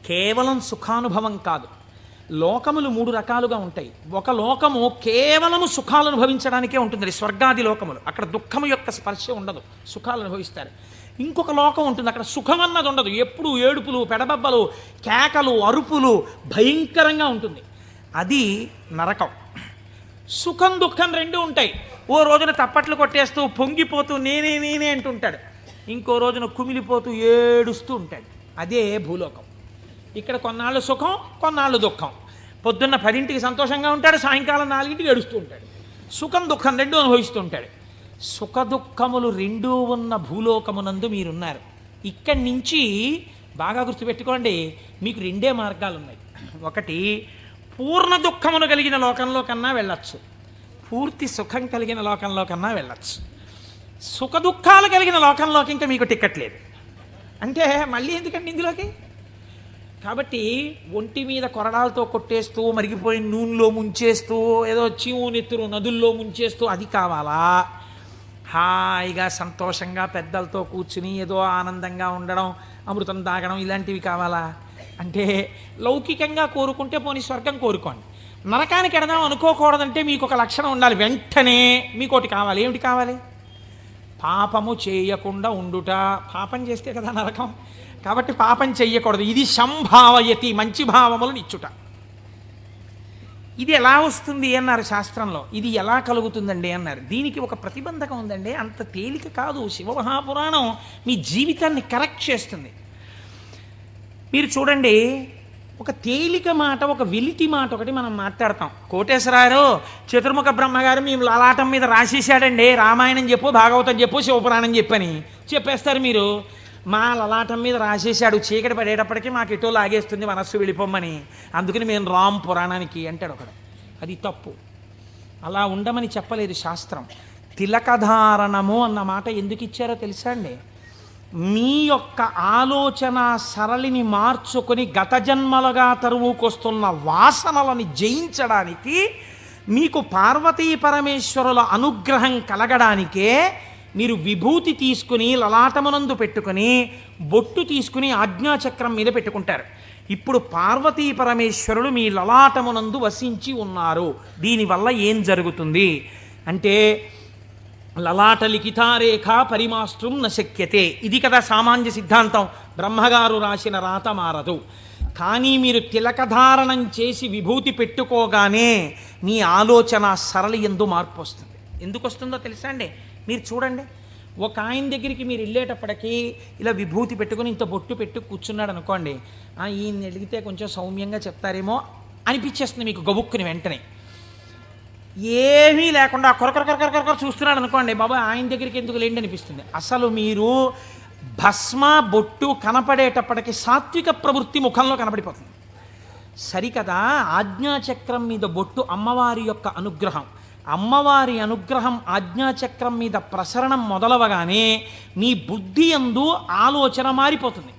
కేవలం సుఖానుభవం కాదు. లోకములు 3 రకాలుగా ఉంటాయి. ఒక లోకము కేవలము సుఖాలు అనుభవించడానికే ఉంటుంది, స్వర్గాది లోకములు. అక్కడ దుఃఖము యొక్క స్పర్శ ఉండదు, సుఖాలు అనుభవిస్తారు. ఇంకొక లోకం ఉంటుంది, అక్కడ సుఖం అన్నది ఉండదు, ఎప్పుడు ఏడుపులు, పెడబబ్బలు, కేకలు, అరుపులు, భయంకరంగా ఉంటుంది. అది నరకం. సుఖం దుఃఖం 2 ఉంటాయి. ఓ రోజున తప్పట్లు కొట్టేస్తూ పొంగిపోతూ నేనే నేనే అంటుంటాడు, ఇంకో రోజున కుమిలిపోతూ ఏడుస్తూ ఉంటాడు. అదే భూలోకం. ఇక్కడ కొన్నాళ్ళు సుఖం, కొన్నాళ్ళు దుఃఖం. పొద్దున్న 10ంటికి సంతోషంగా ఉంటాడు, సాయంకాలం 4ంటికి ఏడుస్తూ ఉంటాడు. సుఖం దుఃఖం 2 అనుభవిస్తూ ఉంటాడు. సుఖ దుఃఖములు 2 ఉన్న భూలోకమునందు మీరున్నారు. ఇక్కడి నుంచి బాగా గుర్తుపెట్టుకోండి, మీకు 2 మార్గాలు ఉన్నాయి. ఒకటి, పూర్ణ దుఃఖమును కలిగిన లోకంలో కన్నా వెళ్ళచ్చు, పూర్తి సుఖం కలిగిన లోకంలో కన్నా వెళ్ళచ్చు. సుఖ దుఃఖాలు కలిగిన లోకంలోకి ఇంకా మీకు టికెట్ లేదు. అంటే మళ్ళీ ఎందుకండి ఇందులోకి? కాబట్టి ఒంటి మీద కొరడాలతో కొట్టేస్తూ, మరిగిపోయిన నూనెలో ముంచేస్తూ, ఏదో చీము నెత్తురు నదుల్లో ముంచేస్తూ అది కావాలా? హాయిగా సంతోషంగా పెద్దలతో కూర్చుని ఏదో ఆనందంగా ఉండడం, అమృతం తాగడం, ఇలాంటివి కావాలా? అంటే లౌకికంగా కోరుకుంటే పోనీ స్వర్గం కోరుకోండి. నరకానికి ఎడదాం అనుకోకూడదంటే మీకు ఒక లక్షణం ఉండాలి. వెంటనే మీకోటి కావాలి. ఏమిటి కావాలి? పాపము చేయకుండా ఉండుట. పాపం చేస్తే కదా నరకం. కాబట్టి పాపం చెయ్యకూడదు. ఇది సంభావయతి, మంచి భావములను ఇచ్చుట. ఇది ఎలా వస్తుంది అన్నారు శాస్త్రంలో. ఇది ఎలా కలుగుతుందండి అన్నారు. దీనికి ఒక ప్రతిబంధకం ఉందండి, అంత తేలిక కాదు. శివమహాపురాణం మీ జీవితాన్ని కరెక్ట్ చేస్తుంది. మీరు చూడండి, ఒక తేలిక మాట, ఒక వెలితి మాట ఒకటి మనం మాట్లాడతాం. కోటేశ్వరారు చతుర్ముఖ బ్రహ్మగారు మీ లలాటం మీద రాసేసాడండి, రామాయణం చెప్పు, భాగవతం చెప్పు, శివపురాణం చెప్పని చెప్పేస్తారు మీరు. మా లలాటం మీద రాసేసాడు, చీకటి పడేటప్పటికీ మాకు ఎటో లాగేస్తుంది మనస్సు వెళ్ళిపోమ్మని, అందుకని మేము రామ్ పురాణానికి అంటాడు ఒకడు. అది తప్పు. అలా ఉండమని చెప్పలేదు శాస్త్రం. తిలకధారణము అన్న మాట ఎందుకు ఇచ్చారో తెలుసా అండి? మీ యొక్క ఆలోచన సరళిని మార్చుకొని గత జన్మలుగా తరువుకొస్తున్న వాసనలని జయించడానికి, మీకు పార్వతీ పరమేశ్వరుల అనుగ్రహం కలగడానికే మీరు విభూతి తీసుకుని లలాటమునందు పెట్టుకుని, బొట్టు తీసుకుని ఆజ్ఞాచక్రం మీద పెట్టుకుంటారు. ఇప్పుడు పార్వతీ పరమేశ్వరులు మీ లలాటమునందు వసించి ఉన్నారు. దీనివల్ల ఏం జరుగుతుంది అంటే, లలాట లిఖితారేఖ పరిమాస్త్రం నశక్యతే. ఇది కదా సామాన్య సిద్ధాంతం. బ్రహ్మగారు రాసిన రాత మారదు. కానీ మీరు తిలకధారణం చేసి విభూతి పెట్టుకోగానే మీ ఆలోచన సరళి యందు మార్పు వస్తుంది. ఎందుకు వస్తుందో తెలుసా అండి? మీరు చూడండి, ఒక ఆయన దగ్గరికి మీరు వెళ్ళేటప్పటికీ ఇలా విభూతి పెట్టుకుని ఇంత బొట్టు పెట్టు కూర్చున్నాడు అనుకోండి, ఈయన అడిగితే కొంచెం సౌమ్యంగా చెప్తారేమో అనిపించేస్తుంది మీకు గబుక్కుని వెంటనే. ఏమీ లేకుండా కొరకొర చూస్తున్నాడు అనుకోండి, బాబా ఆయన దగ్గరికి ఎందుకు లేండి అనిపిస్తుంది. అసలు మీరు భస్మ బొట్టు కనపడేటప్పటికి సాత్విక ప్రవృత్తి ముఖంలో కనపడిపోతుంది. సరికదా, ఆజ్ఞాచక్రం మీద బొట్టు అమ్మవారి యొక్క అనుగ్రహం. అమ్మవారి అనుగ్రహం ఆజ్ఞాచక్రం మీద ప్రసరణం మొదలవగానే మీ బుద్ధి యందు ఆలోచన మారిపోతుంది.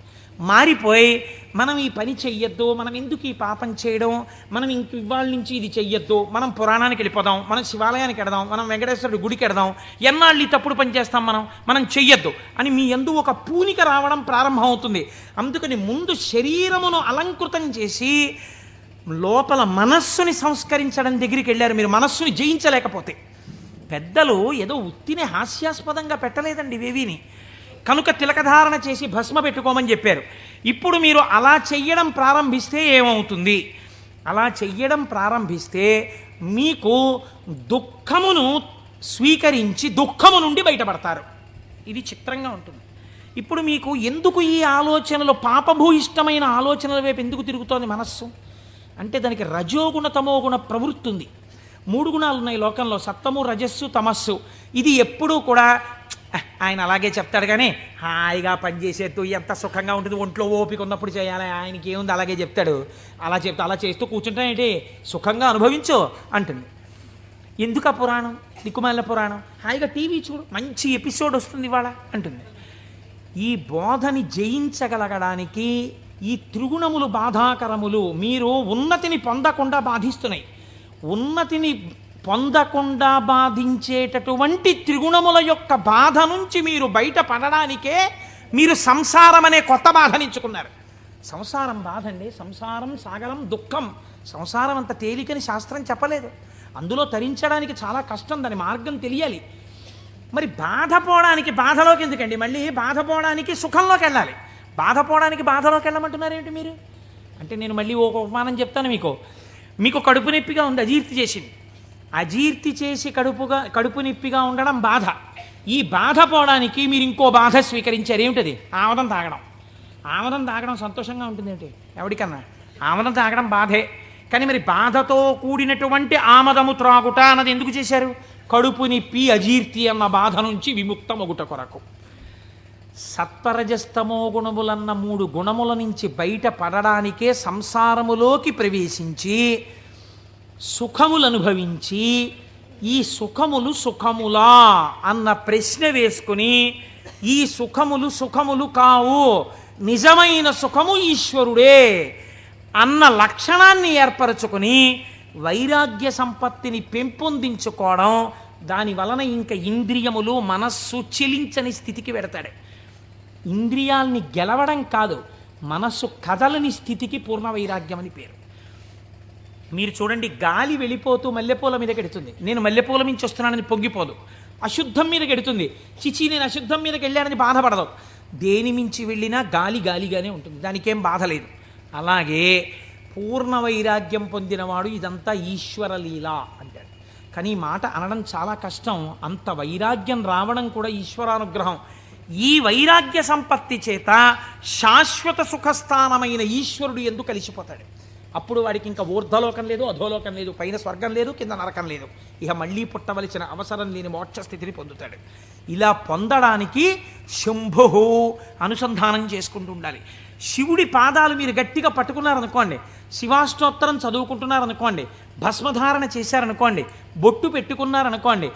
మారిపోయి మనం ఈ పని చెయ్యొద్దు, మనం ఎందుకు ఈ పాపం చేయడం, మనం ఇంక ఇవాళ నుంచి ఇది చెయ్యొద్దు, మనం పురాణానికి వెళ్ళిపోదాం, మనం శివాలయానికి వెడదాం, మనం వెంకటేశ్వరుడి గుడికి వెడదాం, ఎన్నాళ్ళు ఈ తప్పుడు పని చేస్తాం, మనం చెయ్యొద్దు అని మీ యందు ఒక పూనిక రావడం ప్రారంభం అవుతుంది. అందుకని ముందు శరీరమును అలంకృతం చేసి లోపల మనస్సుని సంస్కరించడం దగ్గరికి వెళ్ళారు. మీరు మనస్సుని జయించలేకపోతే. పెద్దలు ఏదో ఉత్తిని హాస్యాస్పదంగా పెట్టలేదండి ఇవేవిని. కనుక తిలకధారణ చేసి భస్మ పెట్టుకోమని చెప్పారు. ఇప్పుడు మీరు అలా చెయ్యడం ప్రారంభిస్తే ఏమవుతుంది? అలా చెయ్యడం ప్రారంభిస్తే మీకు దుఃఖమును స్వీకరించి దుఃఖము నుండి బయటపడతారు. ఇది చిత్రంగా ఉంటుంది. ఇప్పుడు మీకు ఎందుకు ఈ ఆలోచనలు, పాపభూయిష్టమైన ఆలోచనల వైపు ఎందుకు తిరుగుతోంది మనస్సు అంటే, దానికి రజోగుణ తమోగుణ ప్రవృత్తి ఉంది. 3 గుణాలు ఉన్నాయి లోకంలో, సత్వము రజస్సు తమస్సు. ఇది ఎప్పుడూ కూడా ఆయన అలాగే చెప్తాడు కానీ హాయిగా పనిచేసేట్టు ఎంత సుఖంగా ఉంటుంది, ఒంట్లో ఓపిక ఉన్నప్పుడు చేయాలి, ఆయనకి ఏముంది అలాగే చెప్తాడు. అలా చేస్తూ కూర్చుంటానేంటి, సుఖంగా అనుభవించు అంటుంది. ఎందుకు ఆ పురాణం, దిక్కుమాలిన పురాణం, హాయిగా టీవీ చూడు, మంచి ఎపిసోడ్ వస్తుంది ఇవాళ అంటుంది. ఈ బోధని జయించగలగడానికి ఈ త్రిగుణములు బాధాకరములు. మీరు ఉన్నతిని పొందకుండా బాధిస్తున్నాయి. ఉన్నతిని పొందకుండా బాధించేటటువంటి త్రిగుణముల యొక్క బాధ నుంచి మీరు బయటపడడానికే మీరు సంసారం అనే కొత్త బాధనించుకున్నారు. సంసారం బాధ అండి. సంసారం సాగరం దుఃఖం. సంసారం అంత తేలికని శాస్త్రం చెప్పలేదు. అందులో తరించడానికి చాలా కష్టం, దాని మార్గం తెలియాలి. మరి బాధపోవడానికి బాధలోకి ఎందుకండి? మళ్ళీ బాధపోవడానికి సుఖంలోకి వెళ్ళాలి. బాధపోవడానికి బాధలోకి వెళ్ళమంటున్నారేంటి మీరు? అంటే నేను మళ్ళీ ఒక ఉపమానం చెప్తాను మీకు కడుపు నొప్పిగా ఉంది, అజీర్తి చేసింది. అజీర్తి చేసి కడుపు నొప్పిగా ఉండడం బాధ. ఈ బాధ పోవడానికి మీరు ఇంకో బాధ స్వీకరించారు. ఏమిటది? ఆమదం తాగడం. ఆమదం తాగడం సంతోషంగా ఉంటుంది ఏంటి ఎవరికన్నా? ఆమదం తాగడం బాధే. కానీ మరి బాధతో కూడినటువంటి ఆమదము త్రాగుట అన్నది ఎందుకు చేశారు? కడుపు నొప్పి అజీర్తి అన్న బాధ నుంచి విముక్తమగుట కొరకు. సత్వరజస్తమో గుణములన్న 3 గుణముల నుంచి బయట పడడానికే సంసారములోకి ప్రవేశించి సుఖములు అనుభవించి ఈ సుఖములు సుఖములా అన్న ప్రశ్న వేసుకుని ఈ సుఖములు సుఖములు కావు, నిజమైన సుఖము ఈశ్వరుడే అన్న లక్షణాన్ని ఏర్పరచుకుని వైరాగ్య సంపత్తిని పెంపొందించుకోవడం, దాని వలన ఇంకా ఇంద్రియములు మనస్సు చెలించని స్థితికి పెడతాడు. ఇంద్రియాల్ని గెలవడం కాదు, మనస్సు కదలని స్థితికి పూర్ణ వైరాగ్యం అని పేరు. మీరు చూడండి, గాలి వెళ్ళిపోతూ మల్లెపూల మీద గెడుతుంది. నేను మల్లెపూల మించి వస్తున్నానని పొంగిపోదు. అశుద్ధం మీద గెడుతుంది. చిచి నేను అశుద్ధం మీదకి వెళ్ళానని బాధపడదు. దేని మించి వెళ్ళినా గాలి గాలిగానే ఉంటుంది, దానికేం బాధ లేదు. అలాగే పూర్ణ వైరాగ్యం పొందినవాడు ఇదంతా ఈశ్వర లీల అంటాడు. కానీ ఈ మాట అనడం చాలా కష్టం. అంత వైరాగ్యం రావడం కూడా ఈశ్వరానుగ్రహం. ఈ వైరాగ్య సంపత్తి చేత శాశ్వత సుఖస్థానమైన ఈశ్వరుడు ఎందుకు కలిసిపోతాడు. అప్పుడు వాడికి ఇంకా ఊర్ధ్వలోకం లేదు, అధోలోకం లేదు, పైన స్వర్గం లేదు, కింద నరకం లేదు. ఇక మళ్ళీ పుట్టవలసిన అవసరం లేని మోక్ష స్థితిని పొందుతాడు. ఇలా పొందడానికి శంభు అనుసంధానం చేసుకుంటూ ఉండాలి. శివుడి పాదాలు మీరు గట్టిగా పట్టుకున్నారనుకోండి, శివాష్టోత్తరం చదువుకుంటున్నారనుకోండి, భస్మధారణ చేశారనుకోండి, బొట్టు పెట్టుకున్నారనుకోండి,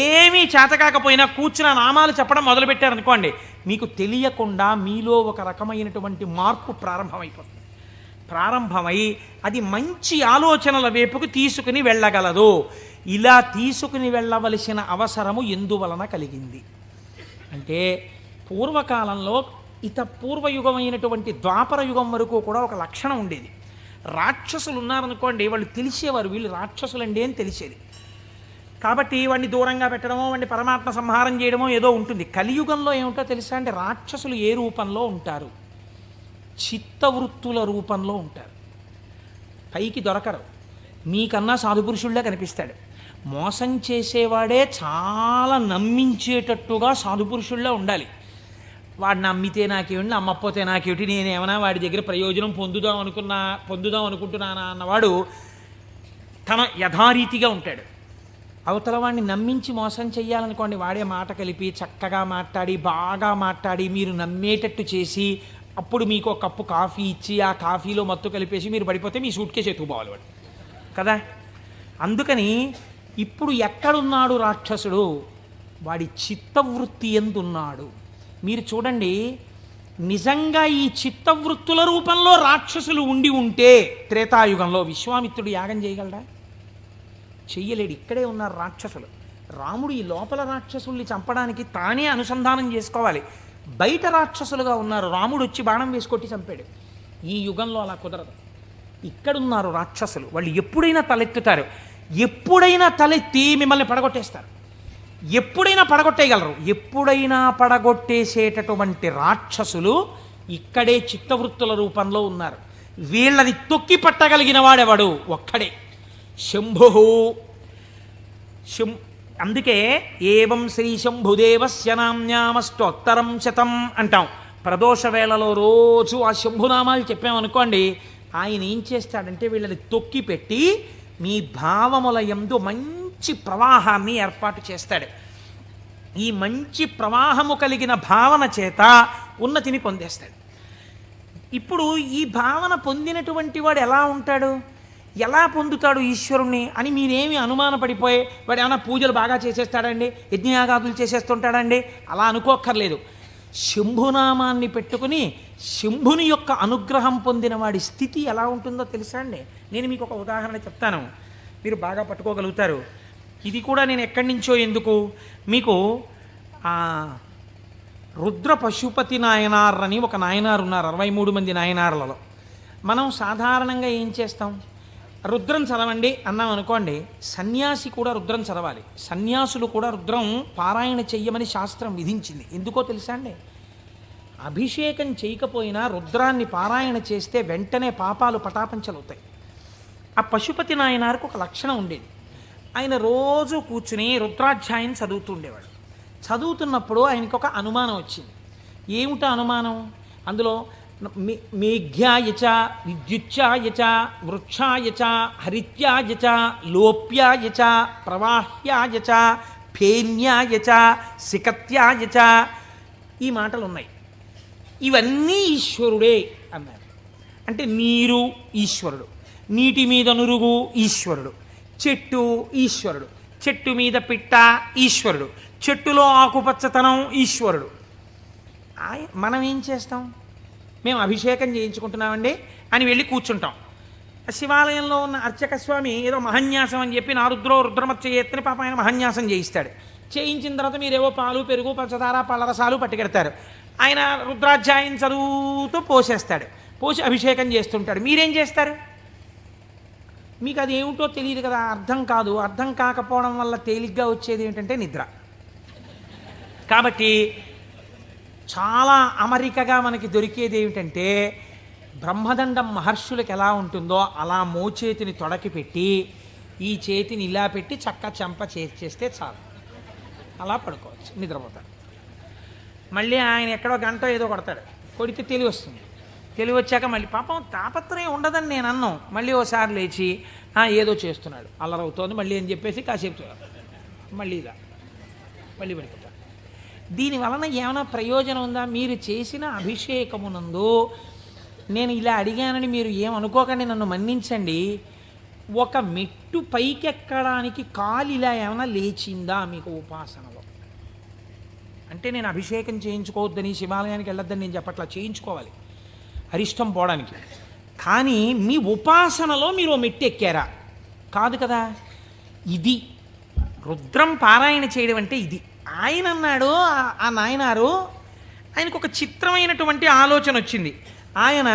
ఏమీ చేతకాకపోయినా కూర్చున్న నామాలు చెప్పడం మొదలుపెట్టారనుకోండి, మీకు తెలియకుండా మీలో ఒక రకమైనటువంటి మార్పు ప్రారంభమైపోతుంది. ప్రారంభమై అది మంచి ఆలోచనల వైపుకు తీసుకుని వెళ్ళగలదు. ఇలా తీసుకుని వెళ్ళవలసిన అవసరము ఎందువలన కలిగింది అంటే, పూర్వకాలంలో పూర్వయుగమైనటువంటి ద్వాపర యుగం వరకు కూడా ఒక లక్షణం ఉండేది. రాక్షసులు ఉన్నారనుకోండి, వాళ్ళు తెలిసేవారు వీళ్ళు రాక్షసులండి అని తెలిసేది. కాబట్టి వాడిని దూరంగా పెట్టడమో, వాడిని పరమాత్మ సంహారం చేయడమో ఏదో ఉంటుంది. కలియుగంలో ఏమిటో తెలుసా అంటే, రాక్షసులు ఏ రూపంలో ఉంటారు? చిత్తవృత్తుల రూపంలో ఉంటారు. పైకి దొరకరు. మీకన్నా సాధుపురుషుళ్ళే కనిపిస్తాడు. మోసం చేసేవాడే చాలా నమ్మించేటట్టుగా సాధుపురుషుల్లో ఉండాలి. వాడు నమ్మితే నాకేమిటి, నమ్మకపోతే నాకేమిటి, నేనేమన్నా వాడి దగ్గర ప్రయోజనం పొందుదాం అనుకుంటున్నానా అన్నవాడు తన యథారీతిగా ఉంటాడు. అవతల వాడిని నమ్మించి మోసం చెయ్యాలనుకోండి, వాడే మాట కలిపి చక్కగా మాట్లాడి బాగా మాట్లాడి మీరు నమ్మేటట్టు చేసి అప్పుడు మీకు ఒక కప్పు కాఫీ ఇచ్చి ఆ కాఫీలో మత్తు కలిపేసి మీరు పడిపోతే మీ సూట్ కేసు ఎత్తుకుపోవాలి వాడు కదా. అందుకని ఇప్పుడు ఎక్కడున్నాడు రాక్షసుడు? వాడి చిత్తవృత్తి ఎందున్నాడు? మీరు చూడండి, నిజంగా ఈ చిత్తవృత్తుల రూపంలో రాక్షసులు ఉండి ఉంటే త్రేతాయుగంలో విశ్వామిత్రుడు యాగం చేయగలడా? చెయ్యలేడు. ఇక్కడే ఉన్నారు రాక్షసులు. రాముడు ఈ లోపల రాక్షసుల్ని చంపడానికి తానే అనుసంధానం చేసుకోవాలి. బయట రాక్షసులుగా ఉన్నారు. రాముడు వచ్చి బాణం వేసుకొట్టి చంపాడు. ఈ యుగంలో అలా కుదరదు. ఇక్కడున్నారు రాక్షసులు. వాళ్ళు ఎప్పుడైనా తలెత్తుతారు. ఎప్పుడైనా తలెత్తి మిమ్మల్ని పడగొట్టేస్తారు. ఎప్పుడైనా పడగొట్టేయగలరు. ఎప్పుడైనా పడగొట్టేసేటటువంటి రాక్షసులు ఇక్కడే చిత్తవృత్తుల రూపంలో ఉన్నారు. వీళ్ళని తొక్కి పట్టగలిగిన వాడెవడు? ఒక్కడే, శంభు. అందుకే ఏవం శ్రీ శంభుదేవస్య నామ్యామష్టోత్తరం శతం అంటాం. ప్రదోష వేళలో రోజు ఆ శంభునామాలు చెప్పామనుకోండి, ఆయన ఏం చేస్తాడంటే వీళ్ళని తొక్కి పెట్టి మీ భావముల యందు మంచి ప్రవాహాన్ని ఏర్పాటు చేస్తాడు. ఈ మంచి ప్రవాహము కలిగిన భావన చేత ఉన్నతిని పొందేస్తాడు. ఇప్పుడు ఈ భావన పొందినటువంటి వాడు ఎలా ఉంటాడు? ఎలా పొందుతాడు ఈశ్వరుణ్ణి అని మీరేమి అనుమానపడిపోయి వాడు ఏమైనా పూజలు బాగా చేసేస్తాడండి, యజ్ఞయాగాదులు చేసేస్తుంటాడండి అలా అనుకోక్కర్లేదు. శంభునామాన్ని పెట్టుకుని శంభుని యొక్క అనుగ్రహం పొందిన వాడి స్థితి ఎలా ఉంటుందో తెలుసా అండి? నేను మీకు ఒక ఉదాహరణ చెప్తాను, మీరు బాగా రుద్ర పశుపతి నాయనార్ అని ఒక నాయనారు ఉన్నారు 63 మంది నాయనార్లలో. మనం సాధారణంగా ఏం చేస్తాం, రుద్రం చదవండి అన్నాం అనుకోండి, సన్యాసి కూడా రుద్రం చదవాలి. సన్యాసులు కూడా రుద్రం పారాయణ చెయ్యమని శాస్త్రం విధించింది. ఎందుకో తెలుసా అండి? అభిషేకం చేయకపోయినా రుద్రాన్ని పారాయణ చేస్తే వెంటనే పాపాలు పటాపంచలవుతాయి. ఆ పశుపతి నాయనారికి ఒక లక్షణం ఉండేది. ఆయన రోజు కూర్చుని రుద్రాధ్యాయం చదువుతూ ఉండేవాడు. చదువుతున్నప్పుడు ఆయనకి ఒక అనుమానం వచ్చింది. ఏమిటా అనుమానం? అందులో మేఘ్యాయచ విద్యుచ్ఛాయచ వృక్షాయచ హరిత్యాయచ లోప్యాయచ ప్రవాహ్యాయచ ఫేన్యాయచ సికత్యాయచ ఈ మాటలు ఉన్నాయి. ఇవన్నీ ఈశ్వరుడే అన్నారు. అంటే నీరు ఈశ్వరుడు, నీటి మీద నురుగు ఈశ్వరుడు, చెట్టు ఈశ్వరుడు, చెట్టు మీద పిట్ట ఈశ్వరుడు, చెట్టులో ఆకుపచ్చతనం ఈశ్వరుడు. మనం ఏం చేస్తాం? మేము అభిషేకం చేయించుకుంటున్నామండి అని వెళ్ళి కూర్చుంటాం. శివాలయంలో ఉన్న అర్చక స్వామి ఏదో మహన్యాసం అని చెప్పి రుద్రమచ్చ ఎత్తని పాప ఆయన మహన్యాసం చేయిస్తాడు. చేయించిన తర్వాత మీరేవో పాలు పెరుగు పంచదార పళ్ళరసాలు పట్టుకెడతారు. ఆయన రుద్రాధ్యాయం చదువుతూ పోసేస్తాడు. పోసి అభిషేకం చేస్తుంటాడు. మీరేం చేస్తారు? మీకు అది ఏమిటో తెలియదు కదా, అర్థం కాదు. అర్థం కాకపోవడం వల్ల తేలిగ్గా వచ్చేది ఏంటంటే నిద్ర. కాబట్టి చాలా అమరికగా మనకి దొరికేది ఏమిటంటే, బ్రహ్మదండం మహర్షులకు ఎలా ఉంటుందో అలా మోచేతిని తొడకి పెట్టి ఈ చేతిని ఇలా పెట్టి చక్క చెంప చేస్తే చాలు, అలా పడుకోవచ్చు, నిద్రపోతాడు. మళ్ళీ ఆయన ఎక్కడో గంట ఏదో కొడతాడు, కొడితే తెలివి వస్తుంది. తెలివి వచ్చాక మళ్ళీ పాపం తాపత్రయం ఉండదని నేను అన్నాం. మళ్ళీ ఓసారి లేచి ఏదో చేస్తున్నాడు, అల్లరవుతోంది మళ్ళీ అని చెప్పేసి కాసేపు మళ్ళీ ఇలా మళ్ళీ పడిపోతాడు. దీనివలన ఏమైనా ప్రయోజనం ఉందా? మీరు చేసిన అభిషేకమునందు నేను ఇలా అడిగానని మీరు ఏమనుకోకండి, నన్ను మన్నించండి. ఒక మెట్టు పైకెక్కడానికి కాలు ఇలా ఏమైనా లేచిందా మీకు ఉపాసనలో? అంటే నేను అభిషేకం చేయించుకోవద్దని, శివాలయానికి వెళ్ళొద్దని నేను చెప్పట్లా, చేయించుకోవాలి అరిష్టం పోవడానికి. కానీ మీ ఉపాసనలో మీరు ఓ మెట్టు ఎక్కారా? కాదు కదా. ఇది రుద్రం పారాయణ చేయడం అంటే ఇది. ఆయన అన్నాడు, ఆ నాయనారు, ఆయనకు ఒక చిత్రమైనటువంటి ఆలోచన వచ్చింది. ఆయన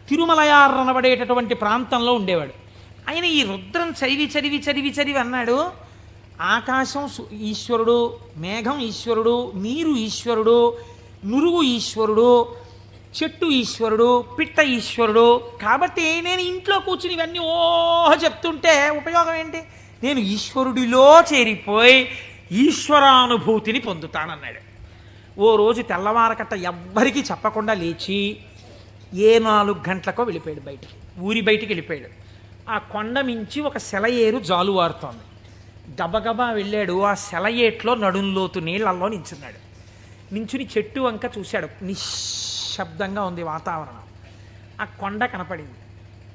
తిరుమలయారనబడేటటువంటి ప్రాంతంలో ఉండేవాడు. ఆయన ఈ రుద్రం చదివి చదివి చదివి చదివి అన్నాడు, ఆకాశం ఈశ్వరుడు, మేఘం ఈశ్వరుడు, నీరు ఈశ్వరుడు, నురుగు ఈశ్వరుడు, చెట్టు ఈశ్వరుడు, పిట్ట ఈశ్వరుడు. కాబట్టి నేను ఇంట్లో కూర్చుని ఇవన్నీ చెప్తుంటే ఉపయోగం ఏంటి? నేను ఈశ్వరుడిలో చేరిపోయి ఈశ్వరానుభూతిని పొందుతానన్నాడు. ఓ రోజు తెల్లవారకట్ట ఎవ్వరికీ చెప్పకుండా లేచి 4 గంటలకో వెళ్ళిపోయాడు బయటికి, ఊరి బయటికి వెళ్ళిపోయాడు. ఆ కొండ మించి ఒక సెలయేరు జాలువారుతోంది. గబగబా వెళ్ళాడు. ఆ సెలయేట్లో నడుంలోతు నీళ్లలో నించున్నాడు. నించుని చెట్టు వంక చూశాడు. నిశ్శబ్దంగా ఉంది వాతావరణం. ఆ కొండ కనపడింది,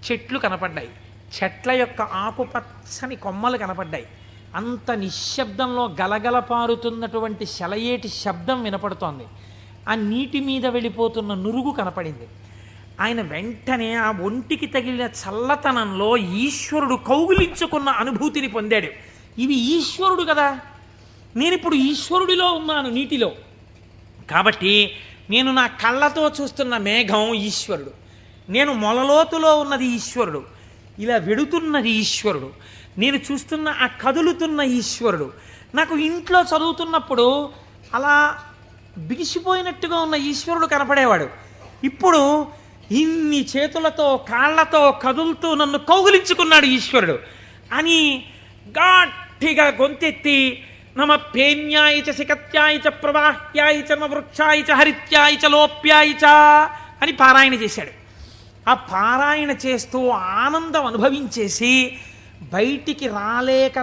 చెట్లు కనపడ్డాయి, చెట్ల యొక్క ఆకుపచ్చని కొమ్మలు కనపడ్డాయి. అంత నిశ్శబ్దంలో గలగల పారుతున్నటువంటి సెలయేటి శబ్దం వినపడుతోంది. ఆ నీటి మీద వెళ్ళిపోతున్న నురుగు కనపడింది. ఆయన వెంటనే ఆ ఒంటికి తగిలిన చల్లతనంలో ఈశ్వరుడు కౌగిలించుకున్న అనుభూతిని పొందాడు. ఇవి ఈశ్వరుడు కదా, నేనిప్పుడు ఈశ్వరుడిలో ఉన్నాను నీటిలో. కాబట్టి నేను నా కళ్ళతో చూస్తున్న మేఘం ఈశ్వరుడు, నేను మొలలోతులో ఉన్నది ఈశ్వరుడు, ఇలా వెడుతున్నది ఈశ్వరుడు, నేను చూస్తున్న ఆ కదులుతున్న ఈశ్వరుడు. నాకు ఇంట్లో చదువుతున్నప్పుడు అలా బిగిసిపోయినట్టుగా ఉన్న ఈశ్వరుడు కనపడేవాడు. ఇప్పుడు ఇన్ని చేతులతో కాళ్లతో కదులుతూ నన్ను కౌగిలించుకున్నాడు ఈశ్వరుడు అని గట్టిగా గొంతెత్తి నమ పేన్యాయచ సికత్యాయచ ప్రవాహ్యాయచ నమ వృక్షాయచ హరిత్యాయచ లోప్యాయచ అని పారాయణ చేశాడు. ఆ పారాయణ చేస్తూ ఆనందం అనుభవించేసి బయటికి రాలేక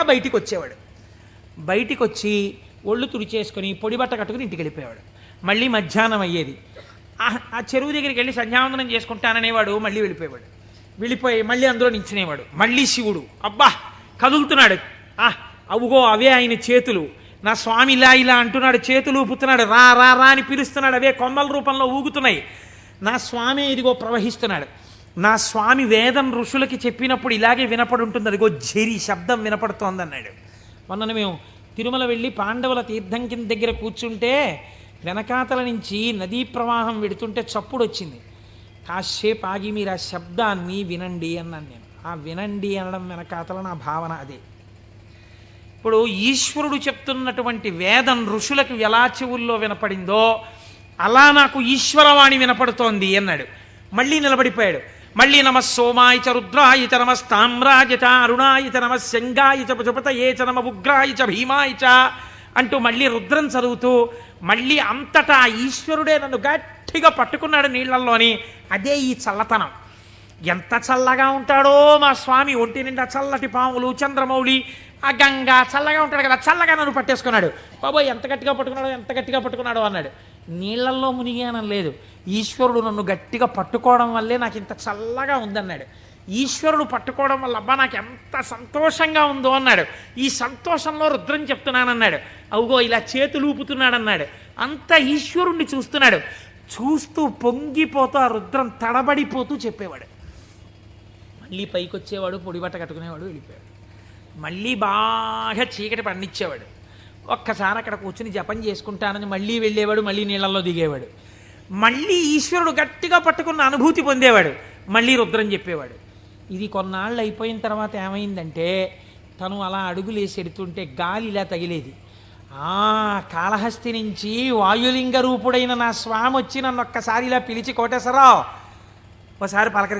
బయటికి వచ్చేవాడు. బయటికి వచ్చి ఒళ్ళు తుడిచేసుకొని పొడి బట్ట కట్టుకుని ఇంటికి వెళ్ళిపోయేవాడు. మళ్ళీ మధ్యాహ్నం అయ్యేది. ఆ చెరువు దగ్గరికి వెళ్ళి సంధ్యావందనం చేసుకుంటాననేవాడు. మళ్ళీ వెళ్ళిపోయి మళ్ళీ అందులో నించునేవాడు. మళ్ళీ శివుడు అబ్బా కదులుతున్నాడు. అవుగో అవే ఆయన చేతులు, నా స్వామి ఇలా ఇలా అంటున్నాడు, చేతులు ఊపుతున్నాడు, రా రా రా అని పిలుస్తున్నాడు, అవే కొమ్మల రూపంలో ఊగుతున్నాయి. నా స్వామి ఇదిగో ప్రవహిస్తున్నాడు. నా స్వామి వేదం ఋషులకి చెప్పినప్పుడు ఇలాగే వినపడి ఉంటుంది, అదిగో ఝరి శబ్దం వినపడుతోంది అన్నాడు. మొన్న మేము తిరుమల వెళ్ళి పాండవుల తీర్థం కింద దగ్గర కూర్చుంటే వెనకాతల నుంచి నదీ ప్రవాహం వెడుతుంటే చప్పుడు వచ్చింది. కాసేపు ఆగి మీరు ఆ శబ్దాన్ని వినండి అన్నాను నేను. ఆ వినండి అనడం వెనకాతల నా భావన అదే. ఇప్పుడు ఈశ్వరుడు చెప్తున్నటువంటి వేదం ఋషులకు ఎలా చెవుల్లో వినపడిందో అలా నాకు ఈశ్వరవాణి వినపడుతోంది అన్నాడు. మళ్ళీ నిలబడిపోయాడు. మళ్ళీ నమ సోమాయ చ రుద్రాయ చ నమస్తామ్రాయ చ అరుణాయ చ నమ శంగాయ చ పశుపతయే చ నమ ఉగ్రాయ చ భీమాయ చ అంటూ మళ్ళీ రుద్రం చదువుతూ మళ్ళీ అంతటా ఈశ్వరుడే నన్ను గట్టిగా పట్టుకున్నాడు నీళ్లల్లోని. అదే ఈ చల్లతనం. ఎంత చల్లగా ఉంటాడో మా స్వామి. ఒంటి నిండా చల్లటి పాములు, చంద్రమౌళి, ఆ గంగ చల్లగా ఉంటాడు కదా, చల్లగా నన్ను పట్టేసుకున్నాడు. బాబోయ్ ఎంత గట్టిగా పట్టుకున్నాడో, ఎంత గట్టిగా పట్టుకున్నాడో అన్నాడు. నీళ్లల్లో మునిగానం లేదు, ఈశ్వరుడు నన్ను గట్టిగా పట్టుకోవడం వల్లే నాకు ఇంత చల్లగా ఉందన్నాడు. ఈశ్వరుడు పట్టుకోవడం వల్ల అబ్బా నాకు ఎంత సంతోషంగా ఉందో అన్నాడు. ఈ సంతోషంలో రుద్రం చెప్తున్నానన్నాడు. అవుగో ఇలా చేతులు ఊపుతున్నాడన్నాడు. అంత ఈశ్వరుణ్ణి చూస్తున్నాడు. చూస్తూ పొంగిపోతూ ఆ రుద్రం తడబడిపోతూ చెప్పేవాడు. మళ్ళీ పైకి వచ్చేవాడు, పొడిబట్ట కట్టుకునేవాడు, వెళ్ళిపోయాడు. మళ్ళీ బాగా చీకటి పండించేవాడు. ఒక్కసారి అక్కడ కూర్చుని జపం చేసుకుంటానని మళ్ళీ వెళ్ళేవాడు, మళ్ళీ నీళ్ళల్లో దిగేవాడు. మళ్ళీ ఈశ్వరుడు గట్టిగా పట్టుకున్న అనుభూతి పొందేవాడు. మళ్ళీ రుద్రం చెప్పేవాడు. ఇది కొన్నాళ్ళు అయిపోయిన తర్వాత ఏమైందంటే తను అలా అడుగులేసి ఎడుతుంటే గాలి ఇలా తగిలేది. కాళహస్తి నుంచి వాయులింగ రూపుడైన నా స్వామి వచ్చి నన్ను ఒక్కసారి ఇలా పిలిచి కోటేశ్వరరావు ఒకసారి పలకరి